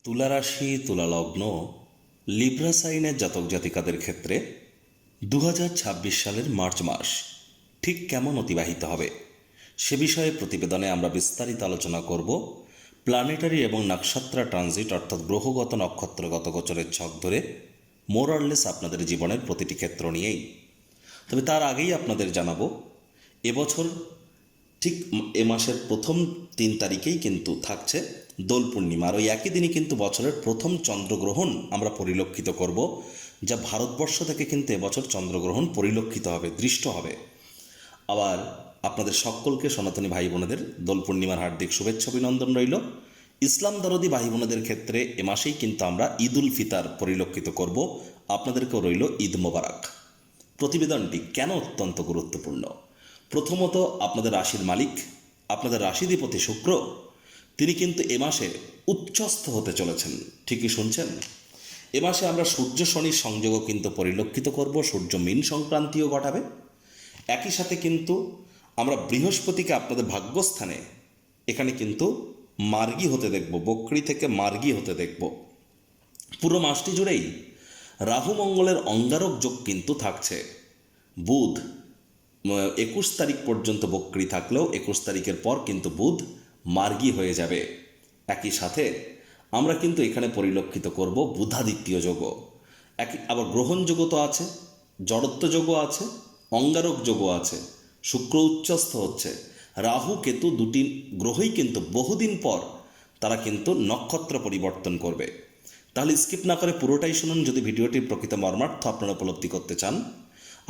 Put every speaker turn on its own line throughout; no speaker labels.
তুলা রাশি, তুলা লগ্ন, লিব্রা সাইনের জাতক জাতিকাদের ক্ষেত্রে 2026 সালের মার্চ মাস ঠিক কেমন অতিবাহিত হবে সে বিষয়ে প্রতিবেদনে আমরা বিস্তারিত আলোচনা করব। প্ল্যানেটারি এবং নক্ষত্রা ট্রানজিট অর্থাৎ গ্রহগত নক্ষত্রগত গোচরের ছক ধরে মোরলেস আপনাদের জীবনের প্রতিটি ক্ষেত্র নিয়েই। তবে তার আগেই আপনাদের জানাবো, এবছর ঠিক এ মাসের প্রথম 3 তারিখেই কিন্তু থাকছে দোল পূর্ণিমা। আর ওই একই দিনই কিন্তু বছরের প্রথম চন্দ্রগ্রহণ আমরা পরিলক্ষিত করব, যা ভারতবর্ষ থেকে কিন্তু এবছর চন্দ্রগ্রহণ পরিলক্ষিত হবে, দৃষ্ট হবে। আবার আপনাদের সকলকে সনাতনী ভাই বোনেদের দোল পূর্ণিমার হার্দিক শুভেচ্ছা অভিনন্দন রইল। ইসলাম দরদি ভাই বোনেদের ক্ষেত্রে এ মাসেই কিন্তু আমরা ঈদ উল ফিতর পরিলক্ষিত করব, আপনাদেরকেও রইল ঈদ মোবারক। প্রতিবেদনটি কেন অত্যন্ত গুরুত্বপূর্ণ? প্রথমত, আপনাদের রাশির মালিক, আপনাদের রাশিধিপতি শুক্র, তিনি কিন্তু এ মাসে উচ্চস্থ হতে চলেছেন। ঠিকই শুনছেন, এ মাসে আমরা সূর্য শনির সংযোগও কিন্তু পরিলক্ষিত করব, সূর্য মীন সংক্রান্তিও ঘটাবে। একই সাথে কিন্তু আমরা বৃহস্পতিকে আপনাদের ভাগ্যস্থানে এখানে কিন্তু মার্গী হতে দেখব, বক্রী থেকে মার্গী হতে দেখব। পুরো মাসটি জুড়েই রাহু মঙ্গলের অঙ্গারক যোগ কিন্তু থাকছে। বুধ 21 তারিখ পর্যন্ত বক্রী থাকলেও 21 তারিখের পর কিন্তু বুধ মার্গী হয়ে যাবে। একই সাথে আমরা কিন্তু এখানে পরিলক্ষিত করব বুধাদিত্য যোগও। আবার গ্রহণ যোগও তো আছে, জড়ত্ব যোগও আছে, অঙ্গারক যোগও আছে। শুক্র উচ্চস্থ হচ্ছে, রাহু কেতু দুটি গ্রহই কিন্তু বহুদিন পর তারা কিন্তু নক্ষত্র পরিবর্তন করবে। তাহলে স্কিপ না করে পুরোটাই শুনুন যদি ভিডিওটির প্রকৃত মর্মার্থ আপনারা উপলব্ধি করতে চান।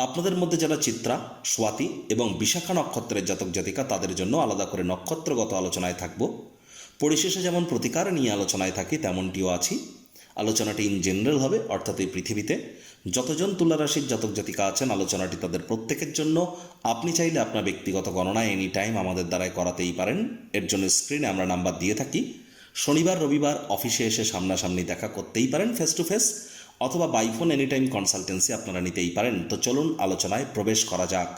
আপনাদের মধ্যে যারা চিত্রা, স্বাতি এবং বিশাখা নক্ষত্রের জাতক জাতিকা, তাদের জন্য আলাদা করে নক্ষত্রগত আলোচনায় থাকব। পরিশেষে যেমন প্রতিকার নিয়ে আলোচনায় থাকি তেমনটিও আছি। আলোচনাটি ইন জেনারেল হবে, অর্থাৎ এই পৃথিবীতে যতজন তুলা রাশির জাতক জাতিকা আছেন আলোচনাটি তাদের প্রত্যেকের জন্য। আপনি চাইলে আপনার ব্যক্তিগত গণনা এনি টাইম আমাদের দ্বারাই করাতেই পারেন। এর জন্য স্ক্রিনে আমরা নাম্বার দিয়ে থাকি। শনিবার রবিবার অফিসে এসে সামনাসামনি দেখা করতেই পারেন, ফেস টু ফেস, অথবা বাইফোন এনি টাইম কনসালটেন্সি আপনারা নিতেই পারেন। তো চলুন আলোচনায় প্রবেশ করা যাক।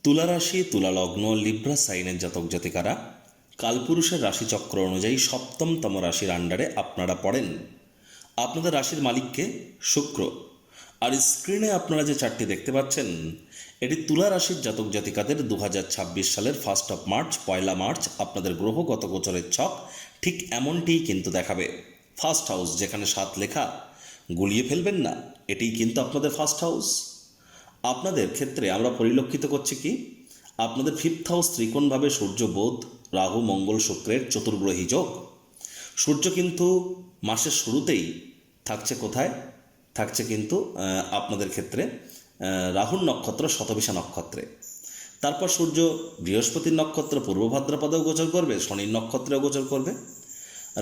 তুলা রাশি, তুলা লগ্ন, লিব্রা সাইনের জাতক জাতিকারা কালপুরুষের রাশিচক্র অনুযায়ী সপ্তমতম রাশির আন্ডারে আপনারা পড়েন। আপনাদের রাশির মালিককে শুক্র। আর স্ক্রিনে আপনারা যে চারটি দেখতে পাচ্ছেন, এটি তুলা রাশির জাতক জাতিকাদের 2026 সালের 1 মার্চ, 1 মার্চ আপনাদের গ্রহগত গোচরের ছক ঠিক এমনটিই কিন্তু দেখাবে। ফার্স্ট হাউস যেখানে 7 লেখা, গুলিয়ে ফেলবেন না, এটিই কিন্তু আপনাদের ফার্স্ট হাউস। আপনাদের ক্ষেত্রে আমরা পরিলক্ষিত করছি কি, আপনাদের 5th হাউস ত্রিকোণভাবে সূর্য, বুধ, রাহু, মঙ্গল, শুক্রের চতুর্গ্রহী যোগ। সূর্য কিন্তু মাসের শুরুতেই থাকছে কোথায়? থাকছে কিন্তু আপনাদের ক্ষেত্রে রাহুর নক্ষত্র শতবিশা নক্ষত্রে। তারপর সূর্য বৃহস্পতির নক্ষত্র পূর্ব ভাদ্রপদেও গোচর করবে, শনির নক্ষত্রেও গোচর করবে।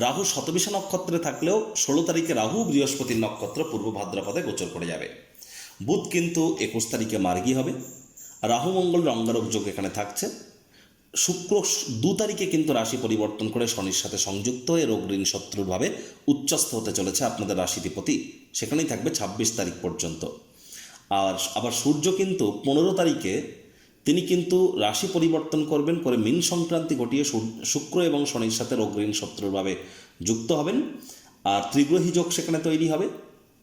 রাহু শতবিশা নক্ষত্রে থাকলেও 16 তারিখে রাহু বৃহস্পতির নক্ষত্র পূর্ব ভাদ্রপদে গোচর করে যাবে। বুধ কিন্তু 21 তারিখে মার্গী হবে। রাহু মঙ্গল অঙ্গারক যোগ এখানে থাকছে। শুক্র 2 তারিখে কিন্তু রাশি পরিবর্তন করে শনির সাথে সংযুক্ত হয়ে রোগ ঋণ শত্রুরভাবে উচ্চস্থ হতে চলেছে আপনাদের রাশিধিপতি, সেখানেই থাকবে 26 তারিখ পর্যন্ত। আর আবার সূর্য কিন্তু 15 তারিখে তিনি কিন্তু রাশি পরিবর্তন করবেন, করে মীন সংক্রান্তি ঘটিয়ে শুক্র এবং শনির সাথে রোগ ঋণ শত্রুরভাবে যুক্ত হবেন। আর ত্রিগ্রহী যোগ সেখানে তৈরি হবে।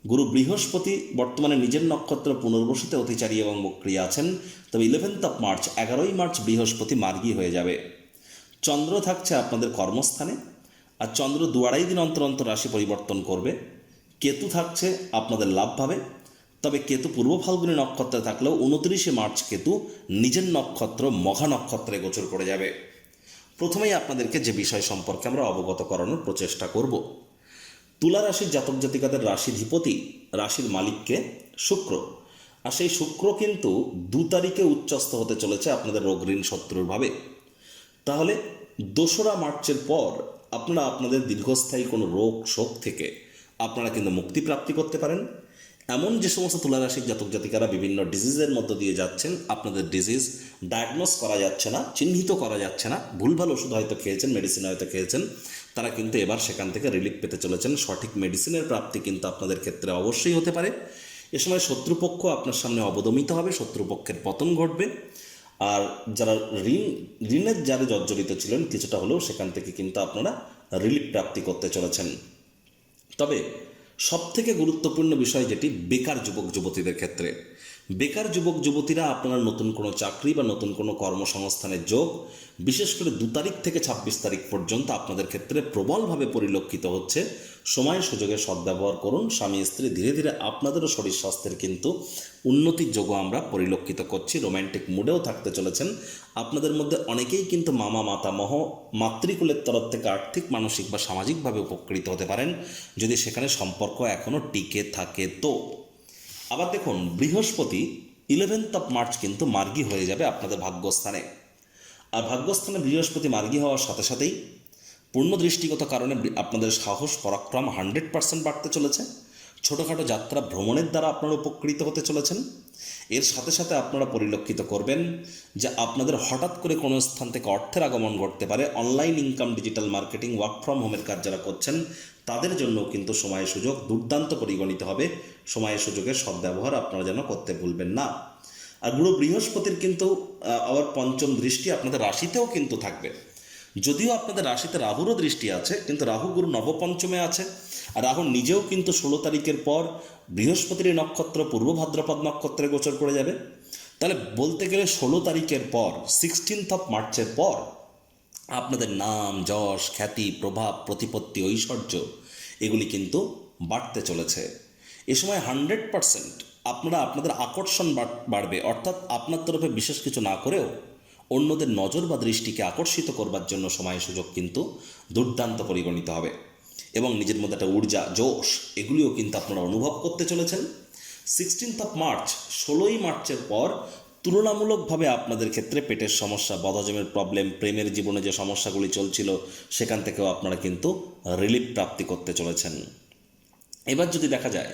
গুরু বৃহস্পতি বর্তমানে নিজের নক্ষত্র পুনর্বসুতে অতিচারী এবং বক্রিয়া আছেন। তবে 11 মার্চ, 11 মার্চ বৃহস্পতি মার্গী হয়ে যাবে। চন্দ্র থাকছে আপনাদের কর্মস্থানে, আর চন্দ্র 2-2.5 দিন অন্তর অন্তর রাশি পরিবর্তন করবে। কেতু থাকছে আপনাদের লাভভাবে। তবে কেতু পূর্ব ফাল্গুনী নক্ষত্রে থাকলেও 29 মার্চ কেতু নিজের নক্ষত্র মঘা নক্ষত্রে গোচর করে যাবে। প্রথমেই আপনাদেরকে যে বিষয় সম্পর্কে আমরা অবগত করানোর প্রচেষ্টা করব, তুলা রাশির জাতক জাতিকাদের রাশিধিপতি, রাশির মালিককে শুক্র। আর সেই শুক্র কিন্তু 2 তারিখে উচ্চস্থ হতে চলেছে আপনাদের রোগ ঋণ শত্রুরভাবে। তাহলে 2রা মার্চের পর আপনারা আপনাদের দীর্ঘস্থায়ী কোনো রোগ শোক থেকে আপনারা কিন্তু মুক্তি প্রাপ্তি করতে পারেন। এমন যে সমস্ত তুলা রাশির জাতক জাতিকারা বিভিন্ন ডিজিজের মধ্য দিয়ে যাচ্ছেন, আপনাদের ডিজিজ ডায়াগনোস করা যাচ্ছে না, চিহ্নিত করা যাচ্ছে না, ভুলভাল ওষুধ হয়তো খেয়েছেন, মেডিসিন হয়তো খেয়েছেন, তারা কিন্তু এবার সেখান থেকে রিলিফ পেতে চলেছেন। সঠিক মেডিসিনের প্রাপ্তি কিন্তু আপনাদের ক্ষেত্রে অবশ্যই হতে পারে। এ সময় শত্রুপক্ষ আপনার সামনে অবদমিত হবে, শত্রুপক্ষের পতন ঘটবে। আর যারা ঋণের যারা জর্জরিত ছিলেন কিছুটা হলেও সেখান থেকে কিন্তু আপনারা রিলিফ প্রাপ্তি করতে চলেছেন। তবে সবথেকে গুরুত্বপূর্ণ বিষয় যেটি বেকার যুবক যুবতীদের ক্ষেত্রে, বেকার যুবক যুবতীরা আপনারা নতুন কোনো চাকরি বা নতুন কোনো কর্মসংস্থানের যোগ বিশেষ করে 2 তারিখ থেকে 26 তারিখ পর্যন্ত আপনাদের ক্ষেত্রে প্রবলভাবে পরিলক্ষিত হচ্ছে। সময় সুযোগের সদ্ব্যবহার করুন। স্বামী স্ত্রী ধীরে ধীরে আপনাদেরও শরীর স্বাস্থ্যের কিন্তু উন্নতির যোগও আমরা পরিলক্ষিত করছি। রোম্যান্টিক মুডেও থাকতে চলেছেন। আপনাদের মধ্যে অনেকেই কিন্তু মামা মাতামহ মাতৃকুলের তরফ থেকে আর্থিক মানসিক বা সামাজিকভাবে উপকৃত হতে পারেন যদি সেখানে সম্পর্ক এখনও টিকে থাকে। তো আবার দেখুন, বৃহস্পতি 11th মার্চ কিন্তু মার্গী হয়ে যাবে আপনাদের ভাগ্যস্থানে। আর ভাগ্যস্থানে বৃহস্পতি মার্গী হওয়ার সাথে সাথেই পূর্ণ দৃষ্টিগত কারণে আপনাদের সাহস পরাক্রম 100% বাড়তে চলেছে। ছোটোখাটো যাত্রা ভ্রমণের দ্বারা আপনারা উপকৃত হতে চলেছেন। এর সাথে সাথে আপনারা পরিলক্ষিত করবেন যে আপনাদের হঠাৎ করে কোনো স্থান থেকে অর্থের আগমন ঘটতে পারে। Online income, digital marketing, work from হোমের কাজ যারা করছেন তাদের জন্য কিন্তু সময় সুযোগ দুর্দান্ত পরিগণিত হবে। সময় সুযোগের সদ্ব্যবহার আপনারা যেন করতে ভুলবেন না। আর গুরু বৃহস্পতির কিন্তু আবার পঞ্চম দৃষ্টি আপনাদের রাশিতেও কিন্তু থাকবে। যদিও আপনাদের রাশিতে রাহুরও দৃষ্টি আছে, কিন্তু রাহু গুরু নবপঞ্চমে আছে। আর রাহু নিজেও কিন্তু 16 তারিখের পর বৃহস্পতির নক্ষত্র পূর্ব ভাদ্রপদ নক্ষত্রে গোচর করে যাবে। তাহলে বলতে গেলে 16 তারিখের পর 16th মার্চের পর আপনাদের নাম, যশ, খ্যাতি, প্রভাব, প্রতিপত্তি, ঐশ্বর্য এগুলি কিন্তু বাড়তে চলেছে। এ সময় 100% আপনারা আপনাদের আকর্ষণ বাড়বে। অর্থাৎ আপনার তরফে বিশেষ কিছু না করেও অন্যদের নজর বা দৃষ্টিকে আকর্ষিত করবার জন্য সময় সুযোগ কিন্তু দুর্দান্ত পরিগণিত হবে এবং নিজের মধ্যে একটা ঊর্জা, জোশ এগুলিও কিন্তু আপনারা অনুভব করতে চলেছেন। 16th মার্চ, 16ই মার্চের পর তুলনামূলকভাবে আপনাদের ক্ষেত্রে পেটের সমস্যা, বদহজমের প্রবলেম, প্রেমের জীবনে যে সমস্যাগুলি চলছিল সেখান থেকেও আপনারা কিন্তু রিলিফ প্রাপ্তি করতে চলেছেন। এবার যদি দেখা যায়,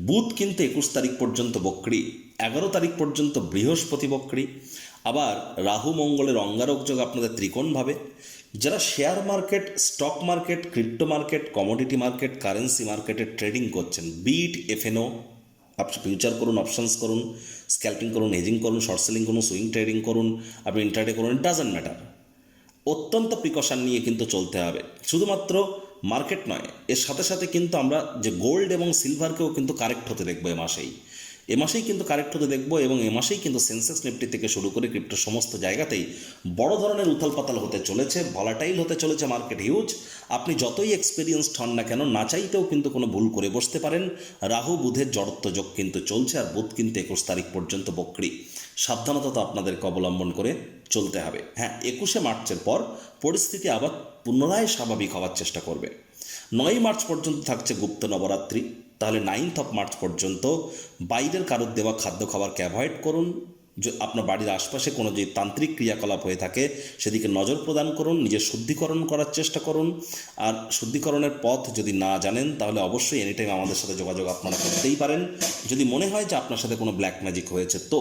বুধ কিন্তু 21 তারিখ পর্যন্ত বক্রী, 11 তারিখ পর্যন্ত বৃহস্পতি বক্রী। আবার রাহু মঙ্গলের অঙ্গারক যোগ আপনাদের ত্রিকোণভাবে। যারা share market, stock market, crypto market, commodity market, currency মার্কেটে ট্রেডিং করছেন, বিট এফএনও, আপনি ফিউচার করুন, অপশনস করুন, স্ক্যাল্পিং করুন, হেজিং করুন, শর্ট সেলিং করুন, সুইং ট্রেডিং করুন, আপনি ইন্ট্রাডে করুন, ইট ডাজন্ট ম্যাটার। অত্যন্ত প্রিকশন নিয়ে কিন্তু চলতে হবে। শুধুমাত্র মার্কেট নয়, এর সাথে সাথে কিন্তু আমরা যে গোল্ড এবং সিলভারকেও কিন্তু কারেক্ট হতে দেখবো এ মাসেই কিন্তু কারেক্ট হতে দেখবো। এবং এ মাসেই কিন্তু সেন্সেক্স নিফটি থেকে শুরু করে ক্রিপ্টোর সমস্ত জায়গাতেই বড় ধরনের উথাল পাতাল হতে চলেছে, ভলাটাইল হতে চলেছে মার্কেট হিউজ। আপনি যতই এক্সপিরিয়েন্সড হন না কেন, না চাইতেও কিন্তু কোনো ভুল করে বসতে পারেন। রাহু বুধের জড়ত্ব যোগ কিন্তু চলছে, আর বুধ কিন্তু 21 তারিখ পর্যন্ত বক্রী। সাবধানতা তো আপনাদেরকে অবলম্বন করে চলতে হবে। হ্যাঁ, 21শে মার্চের পর পরিস্থিতি আবার পুনরায় স্বাভাবিক হওয়ার চেষ্টা করবে। 9ই মার্চ পর্যন্ত থাকছে গুপ্ত নবরাত্রি। তাহলে 9th মার্চ পর্যন্ত বাইরের কারোর দেওয়া খাদ্য খাবারকে অ্যাভয়েড করুন। যে আপনার বাড়ির আশপাশে কোনো যে তান্ত্রিক ক্রিয়াকলাপ হয়ে থাকে সেদিকে নজর প্রদান করুন। নিজের শুদ্ধিকরণ করার চেষ্টা করুন। আর শুদ্ধিকরণের পথ যদি না জানেন তাহলে অবশ্যই এনিটাইম আমাদের সাথে যোগাযোগ আপনারা করতেই পারেন যদি মনে হয় যে আপনার সাথে কোনো ব্ল্যাক ম্যাজিক হয়েছে। তো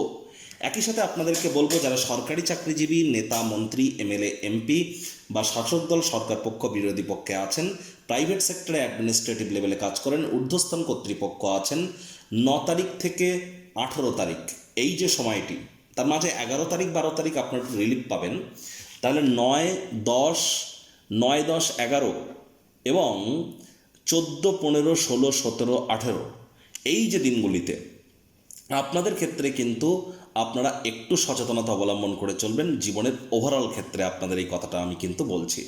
একই সাথে আপনাদেরকে বলবো, যারা সরকারি চাকরিজীবী, নেতা, মন্ত্রী, এমএলএ, এমপি বা শাসক দল, সরকার পক্ষ, বিরোধী পক্ষে আছেন, প্রাইভেট সেক্টরে অ্যাডমিনিস্ট্রেটিভ লেভেলে কাজ করেন, ঊর্ধ্বস্থান কর্তৃপক্ষ আছেন, 9 তারিখ থেকে 18 তারিখ এই যে সময়টি, তার মাঝে 11 তারিখ 12 তারিখ আপনার রিলিফ পাবেন। তাহলে 9, 10, 9, 10, 11 এবং 14, 15, 16, 17, 18 এই যে দিনগুলিতে আপনাদের ক্ষেত্রে কিন্তু আপনারা একটু সচেতনতা অবলম্বন করে চলবেন। জীবনের ওভারঅল ক্ষেত্রে আপনাদের এই কথাটা আমি কিন্তু বলছি।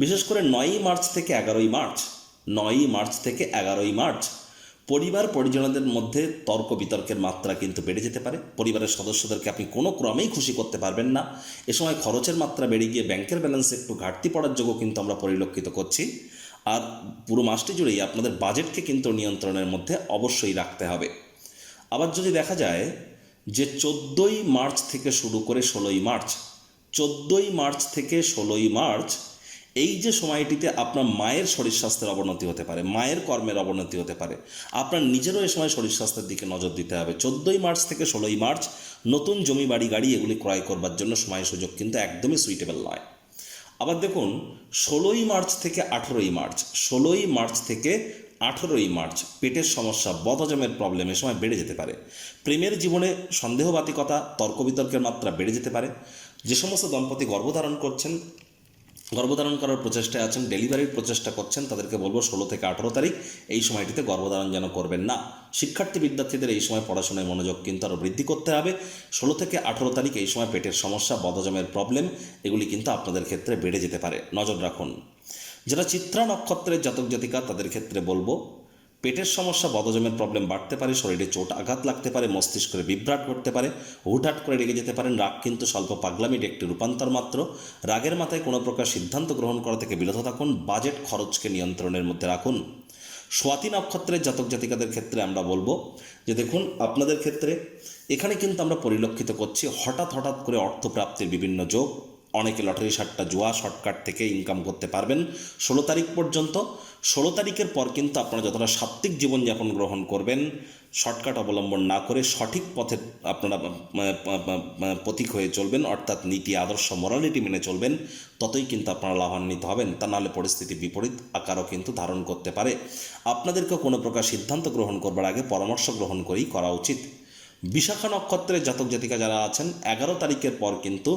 বিশেষ করে 9ই মার্চ থেকে 11ই মার্চ, 9ই মার্চ থেকে 11ই মার্চ পরিবার পরিজনদের মধ্যে তর্ক বিতর্কের মাত্রা কিন্তু বেড়ে যেতে পারে। পরিবারের সদস্যদেরকে আপনি কোনো ক্রমেই খুশি করতে পারবেন না। এ সময় খরচের মাত্রা বেড়ে গিয়ে ব্যাংকের ব্যালেন্সে একটু ঘাটতি পড়ার যোগও কিন্তু আমরা পরিলক্ষিত করছি। আর পুরো মাসটি জুড়েই আপনাদের বাজেটকে কিন্তু নিয়ন্ত্রণের মধ্যে অবশ্যই রাখতে হবে। আবার যদি দেখা যায় যে 14ই মার্চ থেকে শুরু করে 16ই মার্চ, 14ই মার্চ থেকে 16ই মার্চ এই যে সময়টিতে আপনার মায়ের শরীর স্বাস্থ্যের অবনতি হতে পারে, মায়ের কর্মের অবনতি হতে পারে। আপনার নিজেরও এ সময় শরীর স্বাস্থ্যের দিকে নজর দিতে হবে। 14ই মার্চ থেকে 16ই মার্চ নতুন জমি, বাড়ি, গাড়ি এগুলি ক্রয় করবার জন্য সময় সুযোগ কিন্তু একদমই সুইটেবল নয়। আবার দেখুন 16ই মার্চ থেকে 18ই মার্চ, 16ই মার্চ থেকে 18ই মার্চ পেটের সমস্যা, বদহজমের প্রবলেম এ সময় বেড়ে যেতে পারে। প্রেমের জীবনে সন্দেহবাতিকতা, তর্ক বিতর্কের মাত্রা বেড়ে যেতে পারে। যে সমস্ত দম্পতি গর্ভধারণ করছেন গর্ভধারণ করার প্রচেষ্টায় আছেন, ডেলিভারির প্রচেষ্টা করছেন, তাদেরকে বলবো 16 থেকে 18 তারিখ এই সময়টিতে গর্ভধারণ যেন করবেন না। শিক্ষার্থী বিদ্যার্থীদের এই সময় পড়াশোনায় মনোযোগ কিন্তু আরও বৃদ্ধি করতে হবে। 16 থেকে 18 তারিখ এই সময় পেটের সমস্যা, বদহজমের প্রবলেম এগুলি কিন্তু আপনাদের ক্ষেত্রে বেড়ে যেতে পারে, নজর রাখুন। যারা চিত্রা নক্ষত্রের জাতক জাতিকা তাদের ক্ষেত্রে বলবো পেটের সমস্যা, বদহজমের প্রবলেম বাড়তে পারে, শরীরে চোট আঘাত লাগতে পারে, মস্তিষ্কে বিভ্রাট করতে পারে, হুটহাট করে রেগে যেতে পারেন। রাগ কিন্তু স্বল্প পাগলামির একটি রূপান্তর মাত্র। রাগের মাথায় কোনো প্রকার সিদ্ধান্ত গ্রহণ করা থেকে বিরত থাকুন। বাজেট খরচকে নিয়ন্ত্রণের মধ্যে রাখুন। স্বাতী নক্ষত্রের জাতক জাতিকাদের ক্ষেত্রে আমরা বলবো যে দেখুন, আপনাদের ক্ষেত্রে এখানে কিন্তু আমরা পরিলক্ষিত করছি হঠাৎ করে অর্থপ্রাপ্তির বিভিন্ন যোগ। অনেকে লটারি সাট্টা জুয়া শর্টকাট থেকে ইনকাম করতে পারবেন 16 তারিখ পর্যন্ত। 16 তারিখের পর কিন্তু আপনারা যতটা সাত্ত্বিক জীবনযাপন গ্রহণ করবেন, শর্টকাট অবলম্বন না করে সঠিক পথে আপনারা পথিক হয়ে চলবেন, অর্থাৎ নীতি আদর্শ মোরালিটি মেনে চলবেন, ততই কিন্তু আপনারা লাভান্বিত হবেন। তা নাহলে পরিস্থিতি বিপরীত আকারও কিন্তু ধারণ করতে পারে। আপনাদেরকে কোনো প্রকার সিদ্ধান্ত গ্রহণ করবার আগে পরামর্শ গ্রহণ করেই করা উচিত। বিশাখা নক্ষত্রের জাতক জাতিকা যারা আছেন 11 তারিখের পর কিন্তু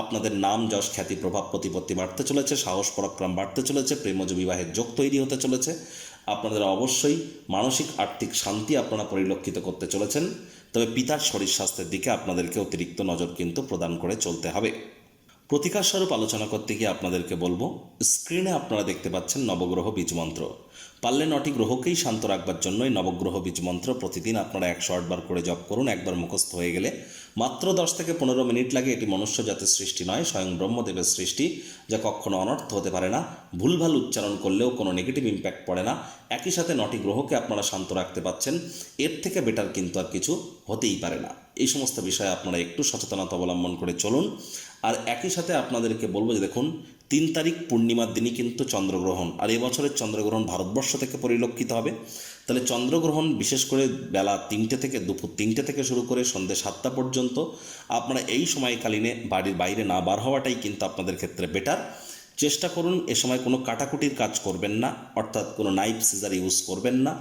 আপনাদের নাম যশ খ্যাতি প্রভাব প্রতিপত্তি বাড়তে চলেছে, সাহস পরাক্রম বাড়তে চলেছে, প্রেমজ বিবাহের যোগ তৈরি হতে চলেছে। আপনাদের অবশ্যই মানসিক আর্থিক শান্তি আপনারা পরিলক্ষিত করতে চলেছেন। তবে পিতার শরীর স্বাস্থ্যের দিকে আপনাদেরকে অতিরিক্ত নজর কিন্তু প্রদান করে চলতে হবে। প্রতিকার স্বরূপ আলোচনা করতে গিয়ে আপনাদেরকে বলবো, স্ক্রিনে আপনারা দেখতে পাচ্ছেন নবগ্রহ বীজমন্ত্র। পারলে 9টি গ্রহকেই শান্ত রাখবার জন্যই নবগ্রহ বীজমন্ত্র প্রতিদিন আপনারা 108 বার করে জপ করুন। একবার মুখস্থ হয়ে গেলে মাত্র 10 থেকে 15 মিনিট লাগে। এটি মনুষ্য জাতির সৃষ্টি নয়, স্বয়ং ব্রহ্মদেবের সৃষ্টি, যা কখনো অনর্থ হতে পারে না। ভুলভাল উচ্চারণ করলেও কোনো নেগেটিভ ইম্প্যাক্ট পড়ে না। একই সাথে 9টি গ্রহকে আপনারা শান্ত রাখতে পাচ্ছেন, এর থেকে বেটার কিন্তু আর কিছু হতেই পারে না। এই সমস্ত বিষয়ে আপনারা একটু সচেতনতা অবলম্বন করে চলুন। আর একই সাথে আপনাদেরকে বলবো যে দেখুন, 3 তারিখ পূর্ণিমার দিনই কিন্তু চন্দ্রগ্রহণ, আর এবছরের চন্দ্রগ্রহণ ভারতবর্ষ থেকে পরিলক্ষিত হবে। তাহলে চন্দ্রগ্রহণ বিশেষ করে বেলা 3টে থেকে দুপুর 3টে থেকে শুরু করে সন্ধ্যে 7টা পর্যন্ত আপনারা এই সময়কালীনে বাড়ির বাইরে না বার হওয়াটাই কিন্তু আপনাদের ক্ষেত্রে বেটার। চেষ্টা করুন এ সময় কোনো কাটাকুটির কাজ করবেন না, অর্থাৎ কোনো নাইফ সিজার ইউজ করবেন না।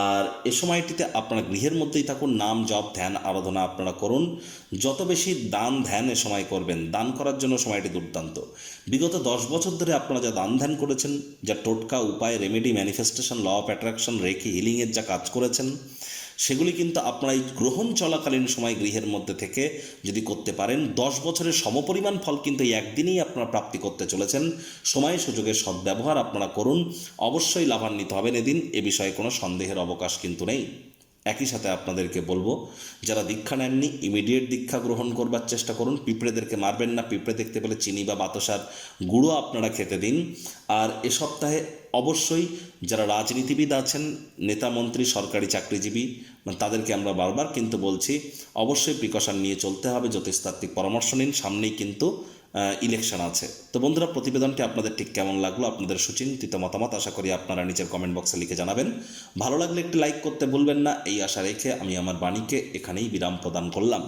আর এ সময়টিতে আপনারা গৃহের মধ্যেই থাকুন, নাম জপ ধ্যান আরাধনা আপনারা করুন। যত বেশি দান ধ্যান এ সময় করবেন, দান করার জন্য সময়টি দুর্দান্ত। বিগত 10 বছর ধরে আপনারা যা দান ধ্যান করেছেন, যা টোটকা উপায় remedy manifestation law of attraction reiki হিলিংয়ের যা কাজ করেছেন, সেগুলি কিন্তু আপনারা এই গ্রহণ চলাকালীন সময় গৃহের মধ্যে থেকে যদি করতে পারেন, 10 বছরের সমপরিমাণ ফল কিন্তু এই একদিনেই আপনারা প্রাপ্তি করতে চলেছেন। সময় সুযোগের সদ্ব্যবহার আপনারা করুন, অবশ্যই লাভান্বিত হবেন এদিন, এ বিষয়ে কোনো সন্দেহের অবকাশ কিন্তু নেই। একই সাথে আপনাদেরকে বলবো, যারা দীক্ষা নেননি ইমিডিয়েট দীক্ষা গ্রহণ করবার চেষ্টা করুন। পিঁপড়েদেরকে মারবেন না, পিঁপড়ে দেখতে পেলে চিনি বা বাতাসার গুঁড়ো আপনারা খেতে দিন। আর এ সপ্তাহে অবশ্যই যারা রাজনীতিবিদ আছেন, নেতা মন্ত্রী সরকারি চাকরিজীবী, তাদেরকে আমরা বারবার কিন্তু বলছি অবশ্যই প্রিকশন নিয়ে চলতে হবে। জ্যোতিষতাত্ত্বিক পরামর্শ নিন, সামনেই কিন্তু ইলেকশন আছে। তো বন্ধুরা, প্রতিবেদনটি আপনাদের ঠিক কেমন লাগলো, আপনাদের সুচিন্তিত মতামত আশা করি আপনারা নিচের কমেন্ট বক্সে লিখে জানাবেন। ভালো লাগলে একটি লাইক করতে ভুলবেন না। এই আশা রেখে আমি আমার বাণীকে এখানেই বিরাম প্রদান করলাম।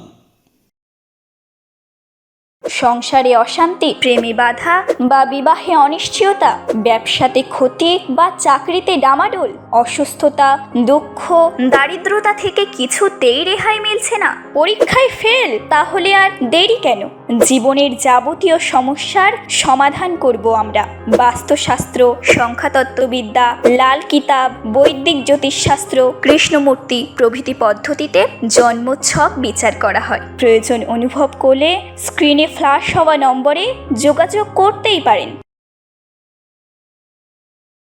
সংসারে অশান্তি, প্রেমে বাধা বা বিবাহে অনিশ্চয়তা, ব্যবসাতে ক্ষতি বা চাকরিতে ডামাডোল, অসুস্থতা, দুঃখ, দারিদ্রতা থেকে কিছুতেই রেহাই মিলছে না, পরীক্ষায় ফেল, তাহলে আর দেরি কেন? জীবনের যাবতীয় সমস্যার সমাধান করব আমরা। বাস্তুশাস্ত্র, সংখ্যাতত্ত্ববিদ্যা, লাল কিতাব, বৈদিক জ্যোতিষশাস্ত্র, কৃষ্ণমূর্তি প্রভৃতি পদ্ধতিতে জন্মছক বিচার করা হয়। প্রয়োজন অনুভব করলে স্ক্রিনে ফ্ল্যাশ হওয়া নম্বরে যোগাযোগ করতেই পারেন।